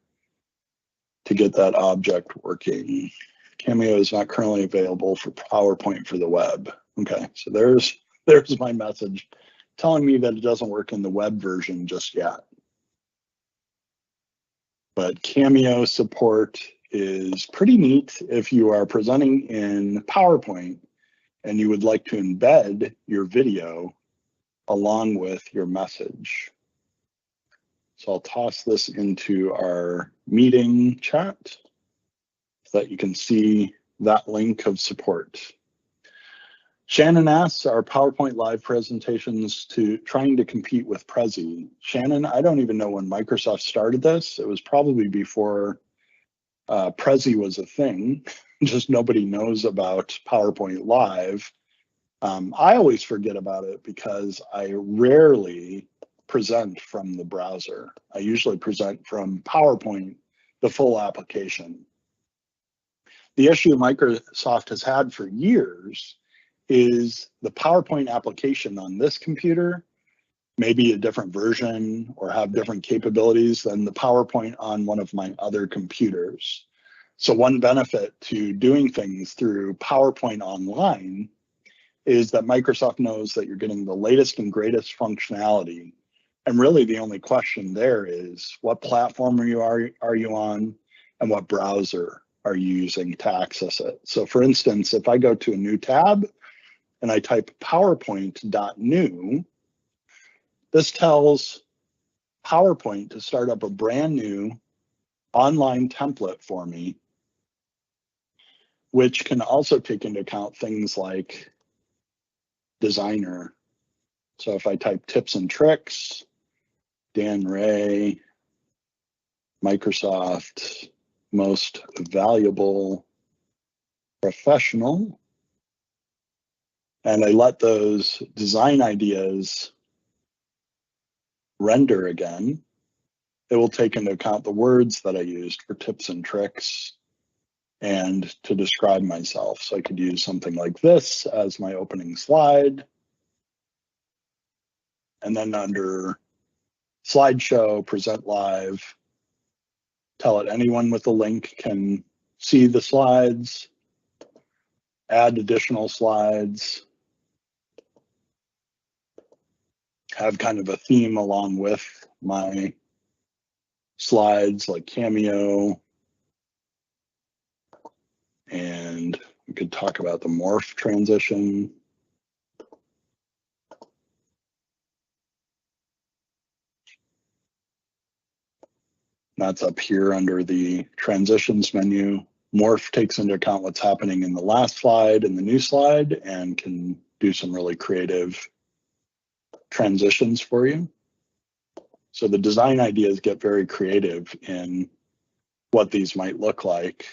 to get that object working. Cameo is not currently available for PowerPoint for the web. Okay, so there's my message telling me that it doesn't work in the web version just yet. But Cameo support is pretty neat if you are presenting in PowerPoint and you would like to embed your video along with your message. So I'll toss this into our meeting chat so that you can see that link of support. Shannon asks, are PowerPoint live presentations trying to compete with Prezi? Shannon, I don't even know when Microsoft started this. It was probably before Prezi was a thing. Just nobody knows about PowerPoint Live. I always forget about it because I rarely present from the browser. I usually present from PowerPoint, the full application. The issue Microsoft has had for years is the PowerPoint application on this computer may be a different version or have different capabilities than the PowerPoint on one of my other computers. So one benefit to doing things through PowerPoint Online is that Microsoft knows that you're getting the latest and greatest functionality. And really the only question there is what platform are you on and what browser are you using to access it? So for instance, if I go to a new tab and I type PowerPoint.new, this tells PowerPoint to start up a brand new online template for me, which can also take into account things like designer. So if I type tips and tricks, Dan Ray, Microsoft, most valuable professional, and I let those design ideas render again, it will take into account the words that I used for tips and tricks and to describe myself. So I could use something like this as my opening slide. And then under slideshow, present live, tell it anyone with a link can see the slides, add additional slides, have kind of a theme along with my slides like Cameo. And we could talk about the morph transition. That's up here under the transitions menu. Morph takes into account what's happening in the last slide and the new slide and can do some really creative transitions for you. So the design ideas get very creative in what these might look like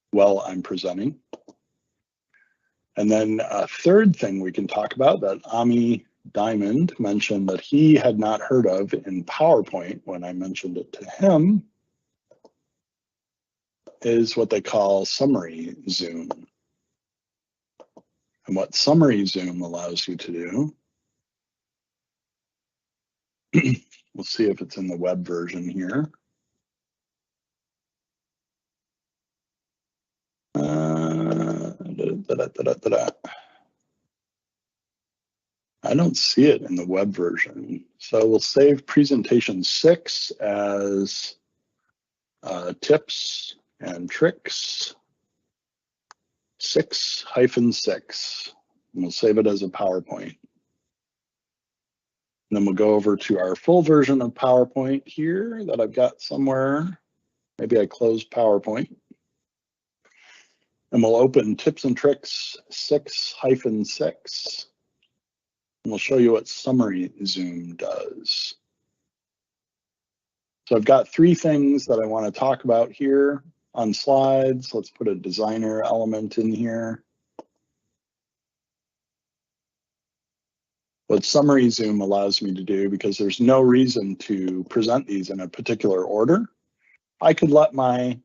while I'm presenting. And then a third thing we can talk about that Ami Diamond mentioned that he had not heard of in PowerPoint when I mentioned it to him is what they call summary zoom. And what summary zoom allows you to do, we'll see if it's in the web version here. I don't see it in the web version. So we'll save presentation 6 as tips and tricks 6-6. And we'll save it as a PowerPoint. And then we'll go over to our full version of PowerPoint here that I've got somewhere. Maybe I closed PowerPoint. And we'll open tips and tricks 6-6. And we'll show you what summary zoom does. So I've got 3 things that I want to talk about here on slides. Let's put a designer element in here. What summary zoom allows me to do, because there's no reason to present these in a particular order, I could let my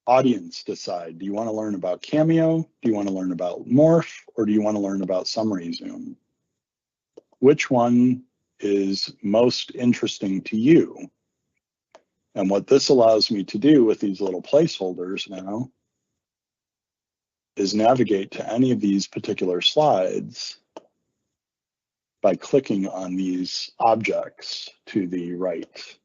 audience decide. Do you want to learn about Cameo? Do you want to learn about Morph? Or do you want to learn about summary zoom? Which one is most interesting to you? And what this allows me to do with these little placeholders now is navigate to any of these particular slides by clicking on these objects to the right.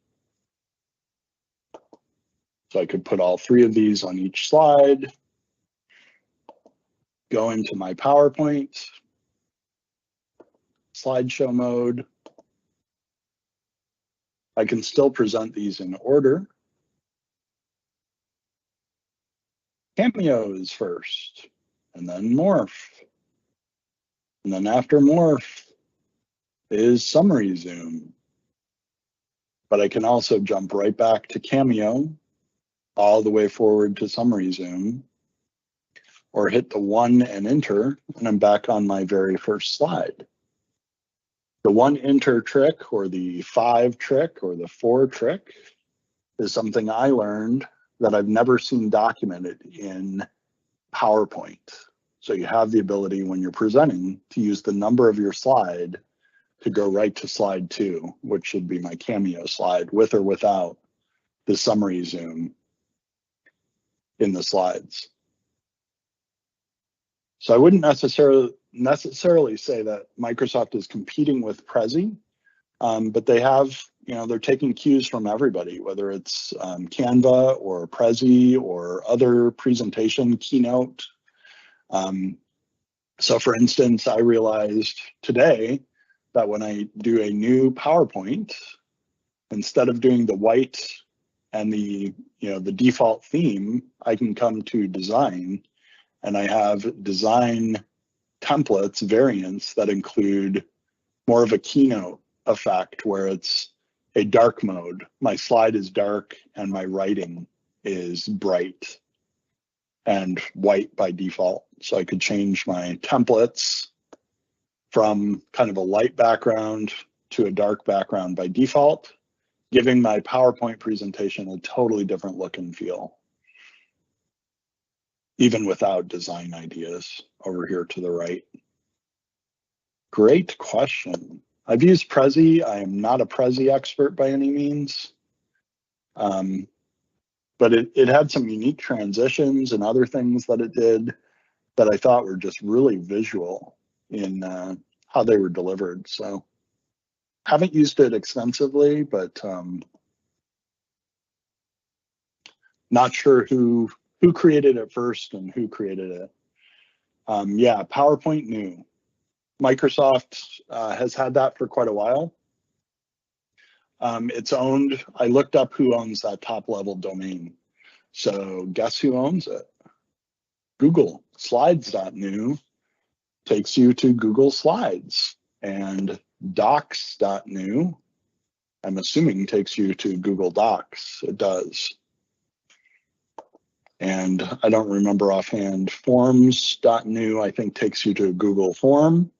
So I could put all 3 of these on each slide, go into my PowerPoint, slideshow mode. I can still present these in order. Cameo is first, and then Morph. And then after Morph is summary zoom. But I can also jump right back to Cameo, all the way forward to summary zoom, or hit the 1 and enter, and I'm back on my very first slide. The 1 enter trick, or the 5 trick, or the 4 trick is something I learned that I've never seen documented in PowerPoint. So you have the ability when you're presenting to use the number of your slide to go right to slide 2, which should be my Cameo slide, with or without the summary zoom in the slides. So I wouldn't necessarily say that Microsoft is competing with Prezi, but they have, they're taking cues from everybody, whether it's Canva or Prezi or other presentation Keynote. So for instance, I realized today that when I do a new PowerPoint, instead of doing the white and the default theme, I can come to design, and I have design templates, variants that include more of a Keynote effect where it's a dark mode. My slide is dark and my writing is bright and white by default. So I could change my templates from kind of a light background to a dark background by default, giving my PowerPoint presentation a totally different look and feel. even without design ideas over here to the right. Great question. I've used Prezi. I am not a Prezi expert by any means, but it had some unique transitions and other things that it did that I thought were just really visual in how they were delivered. So haven't used it extensively, but not sure who created it first and who created it. Yeah, PowerPoint new. Microsoft has had that for quite a while. It's owned, I looked up who owns that top level domain. So guess who owns it? Google. Slides.new takes you to Google Slides, and docs.new, I'm assuming, takes you to Google Docs. It does. And I don't remember offhand, forms.new, I think, takes you to Google Form.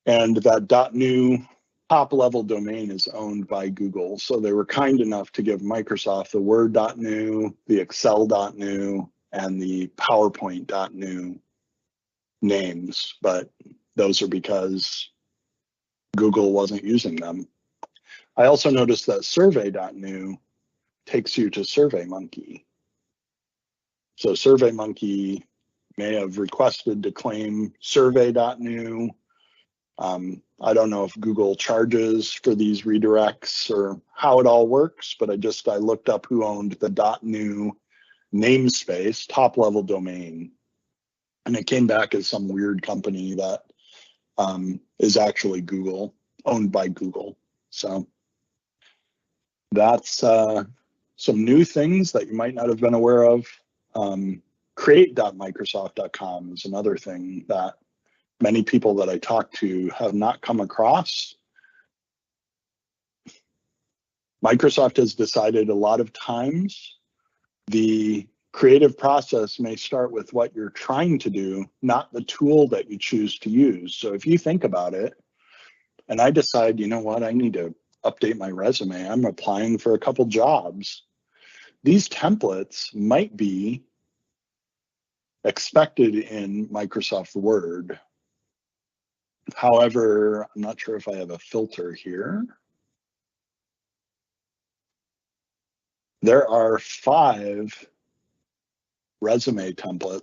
And that .new top level domain is owned by Google. So they were kind enough to give Microsoft the Word.new, the Excel.new, and the PowerPoint.new names, but those are because Google wasn't using them. I also noticed that survey.new takes you to SurveyMonkey. So SurveyMonkey may have requested to claim survey.new. I don't know if Google charges for these redirects or how it all works, but I looked up who owned the .new namespace, top level domain, and it came back as some weird company that is actually Google, owned by Google. So that's some new things that you might not have been aware of. Create.microsoft.com is another thing that many people that I talk to have not come across. Microsoft has decided a lot of times the creative process may start with what you're trying to do, not the tool that you choose to use. So if you think about it, and I decide, you know what, I need to update my resume, I'm applying for a couple jobs, these templates might be expected in Microsoft Word. However, I'm not sure if I have a filter here. There are 5 resume templates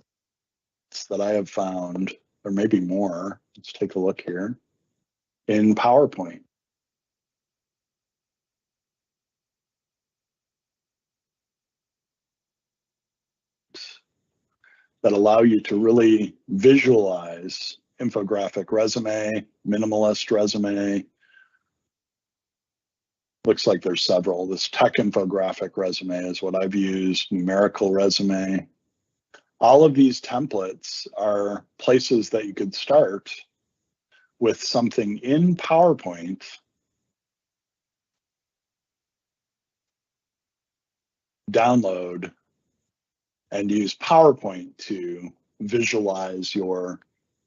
that I have found, or maybe more. Let's take a look here in PowerPoint. That allow you to really visualize infographic resume, minimalist resume. Looks like there's several. This tech infographic resume is what I've used, numerical resume. All of these templates are places that you could start with something in PowerPoint download and use PowerPoint to visualize your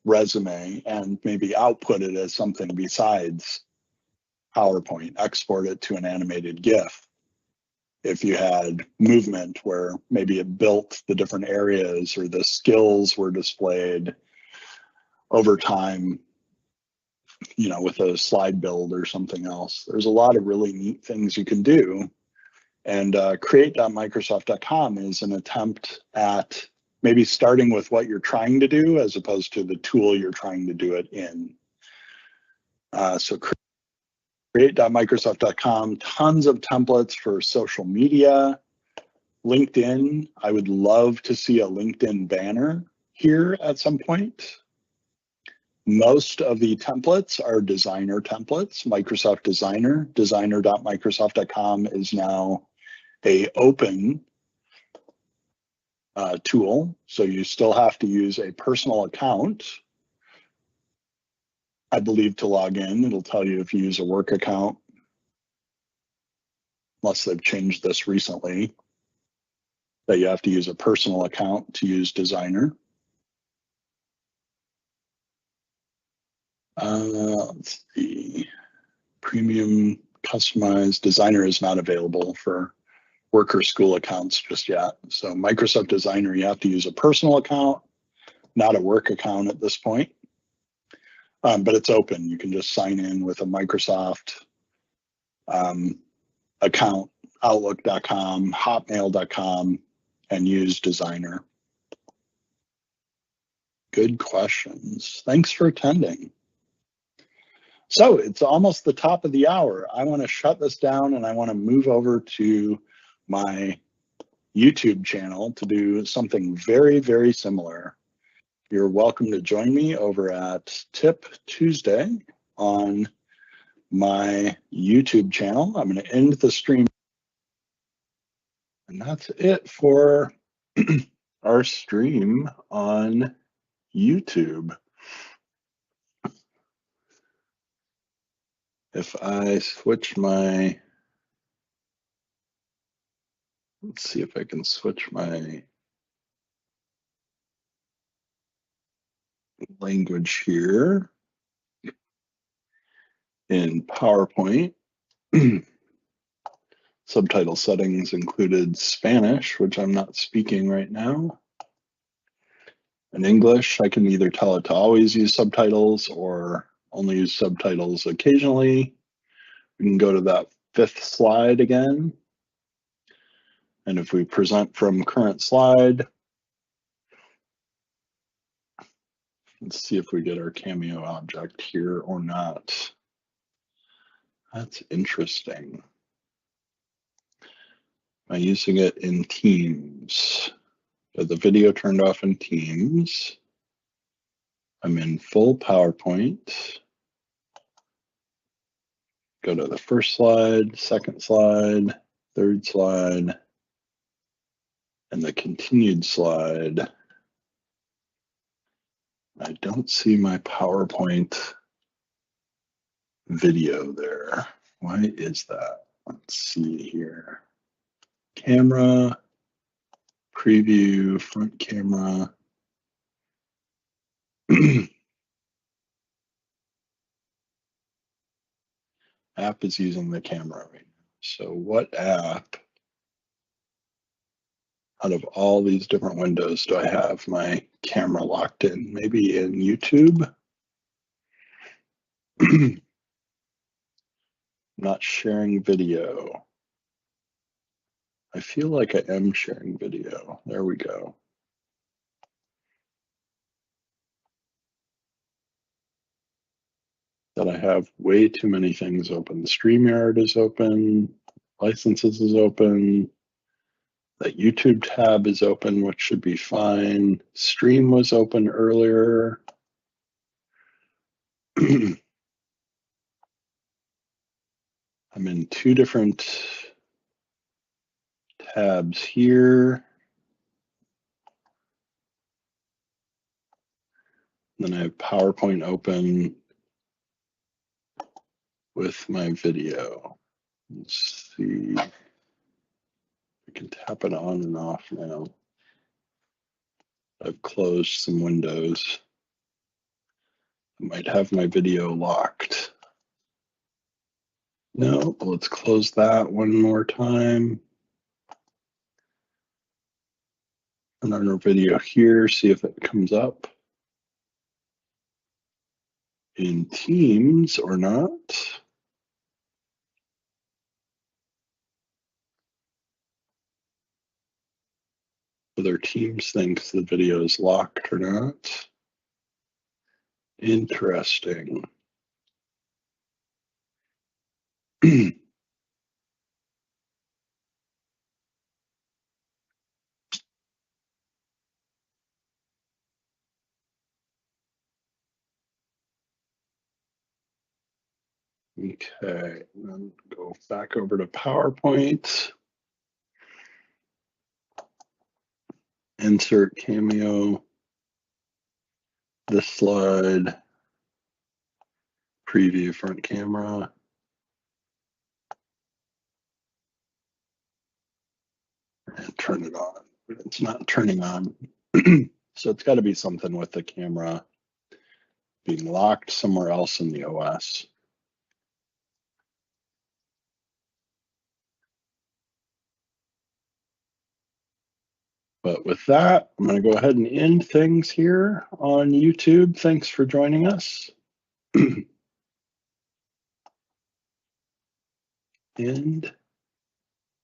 resume and maybe output it as something besides PowerPoint, export it to an animated GIF. If you had movement where maybe it built the different areas or the skills were displayed over time, you know, with a slide build or something else. There's a lot of really neat things you can do. And create.microsoft.com is an attempt at maybe starting with what you're trying to do as opposed to the tool you're trying to do it in. So create.microsoft.com, tons of templates for social media. LinkedIn, I would love to see a LinkedIn banner here at some point. Most of the templates are designer templates, Microsoft Designer. Designer.microsoft.com is now a open tool, so you still have to use a personal account, I believe, to log in. It'll tell you if you use a work account, unless they've changed this recently, that you have to use a personal account to use Designer. Let's see, premium customized Designer is not available for work or school accounts just yet. So Microsoft Designer, you have to use a personal account, not a work account at this point. But it's open. You can just sign in with a Microsoft account, Outlook.com, Hotmail.com, and use Designer. Good questions. Thanks for attending. So it's almost the top of the hour. I want to shut this down and I want to move over to my YouTube channel to do something very, very similar. You're welcome to join me over at TipTuesday on my YouTube channel. I'm going to end the stream. And that's it for our stream on YouTube. If I switch my, let's see if I can switch my language here in PowerPoint. Subtitle settings included Spanish, which I'm not speaking right now. In English, I can either tell it to always use subtitles or only use subtitles occasionally. We can go to that 5th slide again. And if we present from current slide, let's see if we get our Cameo object here or not. That's interesting. Am I using it in Teams? Got the video turned off in Teams. I'm in full PowerPoint. Go to the 1st slide, 2nd slide, 3rd slide, and the continued slide. I don't see my PowerPoint video there. Why is that? Let's see here. Camera, preview, front camera. App is using the camera right now. So what app out of all these different windows do I have my camera locked in? Maybe in YouTube? Not sharing video. I feel like I am sharing video. There we go. That I have way too many things open. The StreamYard is open, licenses is open, that YouTube tab is open, which should be fine. Stream was open earlier. I'm in 2 different tabs here. Then I have PowerPoint open with my video. Let's see. I can tap it on and off now. I've closed some windows. I might have my video locked. No, let's close that one more time. And on our video here, see if it comes up in Teams or not. Whether Teams thinks the video is locked or not. Interesting. Okay, then go back over to PowerPoint. Insert Cameo. This slide. Preview front camera. And turn it on. It's not turning on. So it's got to be something with the camera being locked somewhere else in the OS. But with that, I'm going to go ahead and end things here on YouTube. Thanks for joining us. And